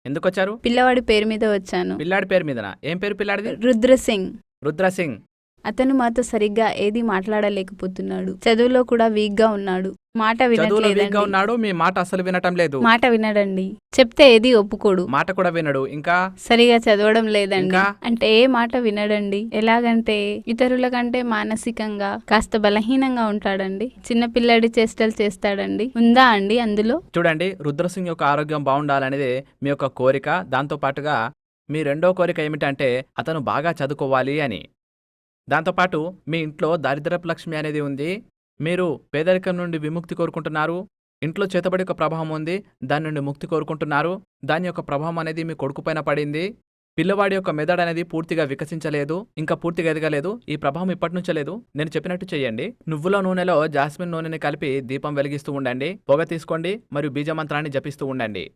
ఎందుకొచ్చారు? పిల్లవాడి పేరు మీద వచ్చాను. పిల్లాడి పేరు మీదనా? ఏం పేరు పిల్లాడిది? రుద్రసింగ్. రుద్రసింగ్. అతను మాతో సరిగ్గా ఏది మాట్లాడలేకపోతున్నాడు. చదువులో కూడా వీక్ గా ఉన్నాడు. మాట చదువులో వీక్ గా వినట్లేదండి. ఉన్నాడు. మీ మాట అసలు వినటం లేదు. మాట వినడండి. చెప్తే ఏది ఒప్పుకోడు. మాట కూడా వినడు. ఇంకా సరిగా చదవడం లేదండి. ఇంకా? అంటే ఏ మాట వినడండి. ఎలాగంటే ఇతరుల కంటే మానసికంగా కాస్త బలహీనంగా ఉంటాడండి. చిన్న పిల్లాడి చేష్టలు చేస్తాడండి. ఉందా అండి అందులో? చూడండి, రుద్రసింగ్ యొక్క ఆరోగ్యం బాగుండాలనేది మీ యొక్క కోరిక. దాంతో పాటుగా మీ రెండో కోరిక ఏమిటంటే అతను బాగా చదువుకోవాలి అని. దాంతోపాటు మీ ఇంట్లో దారిద్రపు లక్ష్మి అనేది ఉంది. మీరు పేదరికం నుండి విముక్తి కోరుకుంటున్నారు. ఇంట్లో చేతబడి యొక్క ప్రభావం ఉంది. దాని నుండి ముక్తి కోరుకుంటున్నారు. దాని యొక్క ప్రభావం అనేది మీ కొడుకు పైన పడింది. పిల్లవాడి యొక్క మెదడు అనేది పూర్తిగా వికసించలేదు. ఇంకా పూర్తిగా ఎదగలేదు. ఈ ప్రభావం ఇప్పటి నుంచే లేదు. నేను చెప్పినట్టు చేయండి. నువ్వుల నూనెలో జాస్మిన్ నూనెని కలిపి దీపం వెలిగిస్తూ ఉండండి. పొగ తీసుకోండి మరియు బీజమంత్రాన్ని జపిస్తూ ఉండండి.